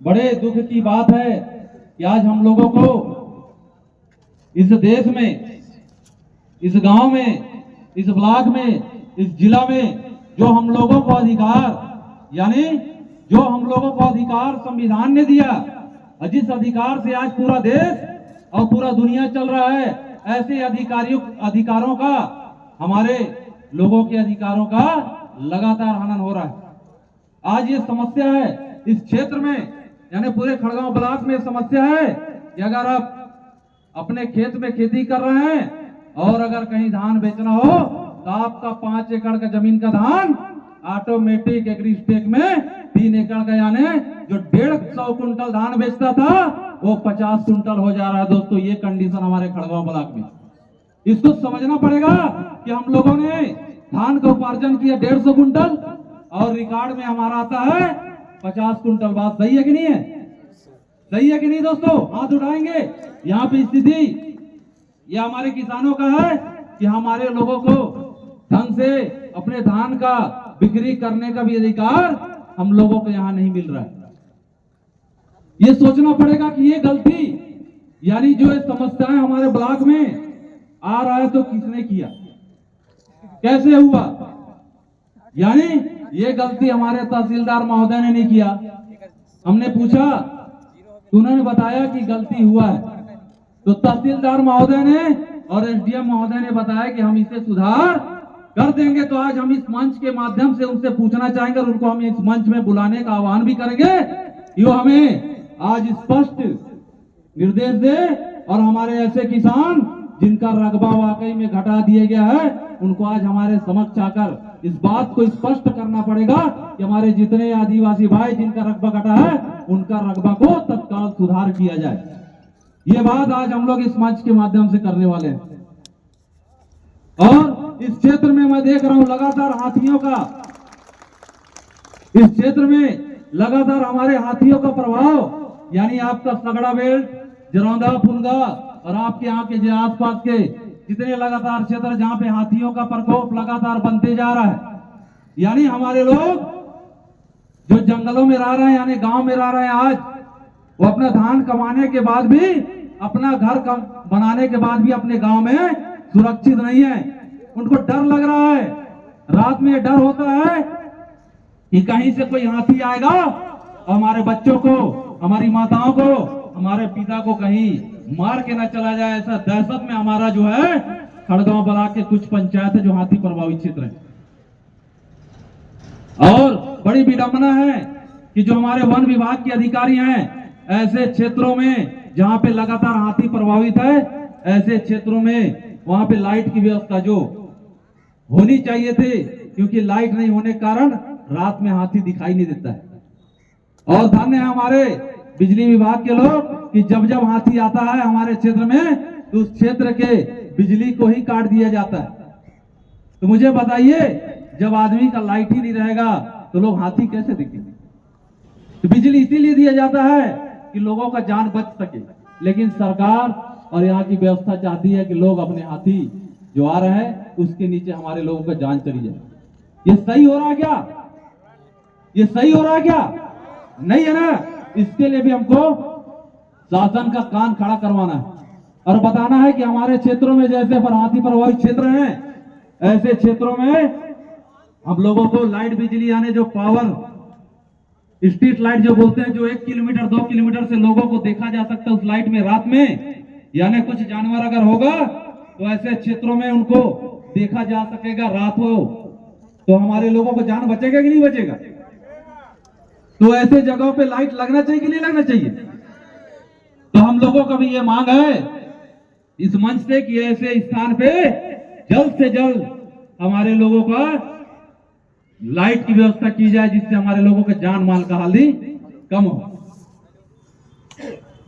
बड़े दुख की बात है कि आज हम लोगों को इस देश में, इस गांव में, इस ब्लॉक में, इस जिला में जो हम लोगों को अधिकार, यानी जो हम लोगों को अधिकार संविधान ने दिया, जिस अधिकार से आज पूरा देश और पूरा दुनिया चल रहा है, ऐसे अधिकारों का, हमारे लोगों के अधिकारों का लगातार हनन हो रहा है। आज ये समस्या है इस क्षेत्र में, यानी पूरे खड़गांव ब्लॉक में समस्या है कि अगर आप अपने खेत में खेती कर रहे हैं और अगर कहीं धान बेचना हो तो आपका 5 एकड़ का जमीन का धान ऑटोमेटिक एग्रीस्टेक में 3 एकड़ का, यानी जो 150 कुंटल धान बेचता था वो 50 कुंटल हो जा रहा है। दोस्तों, ये कंडीशन हमारे खड़गांव ब्लॉक में, इसको समझना पड़ेगा कि हम लोगों ने धान का उपार्जन किया 150 कुंटल और रिकॉर्ड में हमारा आता है 50 कुंटल। बात सही है कि नहीं है? सही है कि नहीं दोस्तों? हाथ उठाएंगे। यहाँ पे स्थिति ये हमारे किसानों का है कि हमारे लोगों को ढंग से अपने धान का बिक्री करने का भी अधिकार हम लोगों को यहाँ नहीं मिल रहा है। ये सोचना पड़ेगा कि ये गलती, यानी जो ये समस्याएं हमारे ब्लॉक में आ रहा है तो किसने किया, कैसे हुआ? यानी ये गलती हमारे तहसीलदार महोदय ने नहीं किया। हमने पूछा तो उन्होंने बताया कि गलती हुआ है, तो तहसीलदार महोदय ने और एसडीएम महोदय ने बताया कि हम इसे सुधार कर देंगे। तो आज हम इस मंच के माध्यम से उनसे पूछना चाहेंगे और उनको हम इस मंच में बुलाने का आह्वान भी करेंगे कि वो हमें आज स्पष्ट निर्देश दे और हमारे ऐसे किसान जिनका रकबा वाकई में घटा दिया गया है उनको आज हमारे समक्ष आकर इस बात को स्पष्ट करना पड़ेगा कि हमारे जितने आदिवासी भाई जिनका रकबा घटा है उनका रकबा को तत्काल सुधार किया जाए। ये बात आज हम लोग इस मंच के माध्यम से करने वाले हैं। और इस क्षेत्र में मैं देख रहा हूं लगातार हाथियों का, इस क्षेत्र में लगातार हमारे हाथियों का प्रभाव, यानी आपका सगड़ा बेल्ट, जरौंदा, फुनगा और आपके यहाँ के जो आसपास के जितने लगातार क्षेत्र जहां पे हाथियों का प्रकोप लगातार बनते जा रहा है, यानी हमारे लोग जो जंगलों में रह रहे हैं, यानी गांव में रह रहे हैं, आज वो अपना धान कमाने के बाद भी, अपना घर बनाने के बाद भी अपने गांव में सुरक्षित नहीं है। उनको डर लग रहा है, रात में डर होता है कि कहीं से कोई हाथी आएगा और हमारे बच्चों को, हमारी माताओं को, हमारे पिता को कहीं मार के ना चला जाए। ऐसा दहशत में हमारा जो है खड़गांव ब्लॉक के कुछ पंचायत है जो हाथी प्रभावित क्षेत्र है। और बड़ी विडंबना है कि जो हमारे वन विभाग के अधिकारी हैं, ऐसे क्षेत्रों में जहां पे लगातार हाथी प्रभावित है, ऐसे क्षेत्रों में वहां पे लाइट की व्यवस्था जो होनी चाहिए थी, क्योंकि लाइट नहीं होने के कारण रात में हाथी दिखाई नहीं देता है। और धन्य है हमारे बिजली विभाग के लोग कि जब जब हाथी आता है हमारे क्षेत्र में तो उस क्षेत्र के बिजली को ही काट दिया जाता है। तो मुझे बताइए, जब आदमी का लाइट ही नहीं रहेगा तो लोग हाथी कैसे दिखेंगे? तो बिजली इसीलिए दिया जाता है कि लोगों का जान बच सके, लेकिन सरकार और यहाँ की व्यवस्था चाहती है कि लोग अपने हाथी जो आ रहे हैं उसके नीचे हमारे लोगों का जान चली जाए। ये सही हो रहा है क्या? ये सही हो रहा है क्या? नहीं है ना। इसके लिए भी हमको शासन का कान खड़ा करवाना है और बताना है कि हमारे क्षेत्रों में जैसे पर हाथी प्रभावित क्षेत्र हैं, ऐसे क्षेत्रों में हम लोगों को लाइट बिजली, यानी जो पावर स्ट्रीट लाइट जो बोलते हैं, जो 1 किलोमीटर 2 किलोमीटर से लोगों को देखा जा सकता है उस लाइट में रात में, यानी कुछ जानवर अगर होगा तो ऐसे क्षेत्रों में उनको देखा जा सकेगा रात हो, तो हमारे लोगों को जान बचेगा कि नहीं बचेगा? तो ऐसे जगहों पे लाइट लगना चाहिए कि नहीं लगना चाहिए? तो हम लोगों का भी ये मांग है इस मंच से कि ऐसे स्थान पे जल्द से जल्द हमारे लोगों का लाइट की व्यवस्था की जाए, जिससे हमारे लोगों का जान माल का हानि कम हो।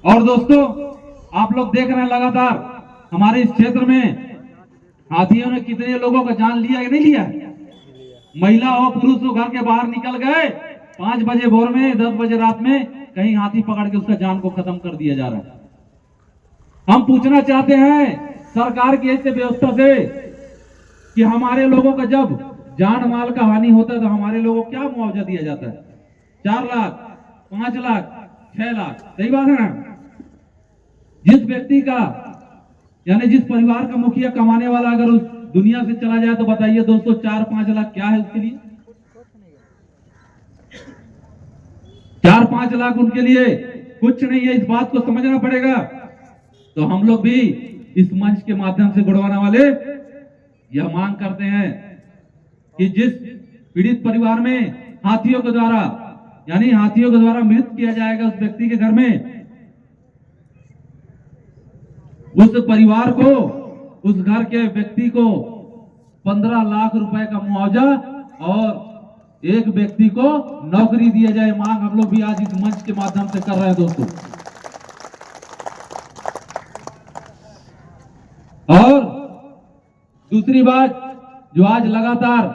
और दोस्तों, आप लोग देख रहे हैं लगातार हमारे इस क्षेत्र में हाथियों ने कितने लोगों का जान लिया कि नहीं लिया? महिला हो पुरुष हो, घर के बाहर निकल गए 5 बजे भोर में, 10 बजे रात में, कहीं हाथी पकड़ के उसका जान को खत्म कर दिया जा रहा है। हम पूछना चाहते हैं सरकार की ऐसे व्यवस्था से कि हमारे लोगों का जब जान माल का हानि होता है तो हमारे लोगों को क्या मुआवजा दिया जाता है? 4 लाख, 5 लाख, 6 लाख। सही बात है ना? जिस व्यक्ति का यानी जिस परिवार का मुखिया कमाने वाला अगर उस दुनिया से चला जाए तो बताइए दोस्तों 4-5 लाख क्या है उसके लिए? 4-5 लाख उनके लिए कुछ नहीं है। इस बात को समझना पड़ेगा। तो हम लोग भी इस मंच के माध्यम से गुड़वाना वाले यह मांग करते हैं कि जिस पीड़ित परिवार में हाथियों के द्वारा यानी हाथियों के द्वारा मृत किया जाएगा उस व्यक्ति के घर में, उस परिवार को, उस घर के व्यक्ति को 15 लाख रुपए का मुआवजा और एक व्यक्ति को नौकरी दिया जाए। मांग हम लोग भी आज इस मंच के माध्यम से कर रहे हैं दोस्तों। और दूसरी बात जो आज लगातार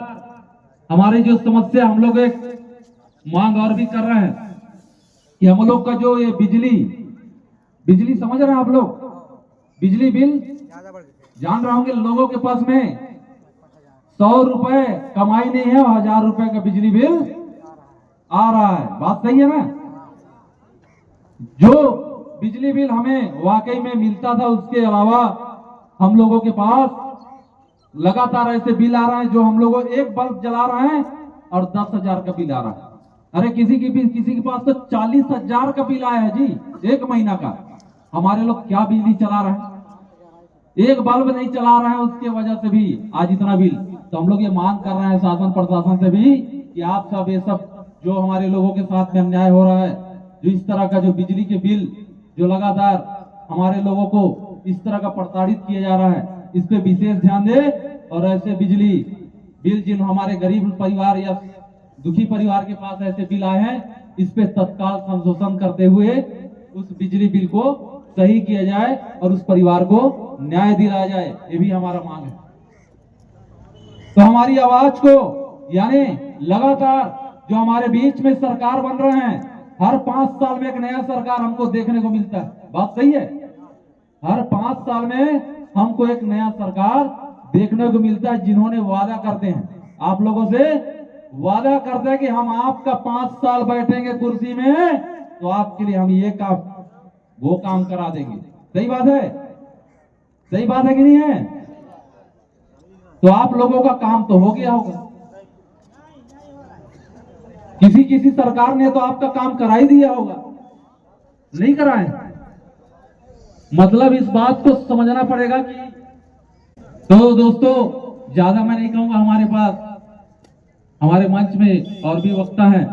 हमारी जो समस्या, हम लोग एक मांग और भी कर रहे हैं कि हम लोग का जो ये बिजली समझ रहे हैं आप लोग, बिजली बिल जान रहे होंगे लोगों के पास में 100 रुपए कमाई नहीं है, 1000 रुपए का बिजली बिल आ रहा है। बात सही है ना? जो बिजली बिल हमें वाकई में मिलता था, उसके अलावा हम लोगों के पास लगातार ऐसे बिल आ रहे हैं जो हम लोगों एक बल्ब जला रहे हैं और 10,000 का बिल आ रहा है। अरे किसी के पास तो 40,000 का बिल आया है जी एक महीना का। हमारे लोग क्या बिजली चला रहे हैं? एक बल्ब नहीं चला रहे हैं, उसके वजह से भी आज इतना बिल। तो हम लोग ये मांग कर रहे हैं शासन प्रशासन से भी कि आप सब ये सब जो हमारे लोगों के साथ में अन्याय हो रहा है, जो इस तरह का जो बिजली के बिल जो लगातार हमारे लोगों को इस तरह का प्रताड़ित किया जा रहा है, इस पे विशेष ध्यान दे और ऐसे बिजली बिल जिन हमारे गरीब परिवार या दुखी परिवार के पास ऐसे बिल आए हैं, इस पे तत्काल संशोधन करते हुए उस बिजली बिल को सही किया जाए और उस परिवार को न्याय दिलाया जाए। ये भी हमारा मांग है। तो हमारी आवाज को यानी लगातार जो हमारे बीच में सरकार बन रहे हैं, हर 5 साल में एक नया सरकार हमको देखने को मिलता है। बात सही है? हर 5 साल में हमको एक नया सरकार देखने को मिलता है, जिन्होंने वादा करते हैं, आप लोगों से वादा करते हैं कि हम आपका 5 साल बैठेंगे कुर्सी में तो आपके लिए हम ये काम वो काम करा देंगे। सही बात है? सही बात है कि नहीं है? तो आप लोगों का काम तो हो गया होगा। किसी सरकार ने तो आपका काम करा ही दिया होगा, नहीं कराए? मतलब इस बात को समझना पड़ेगा कि तो दोस्तों ज्यादा मैं नहीं कहूंगा, हमारे पास हमारे मंच में और भी वक्ता हैं।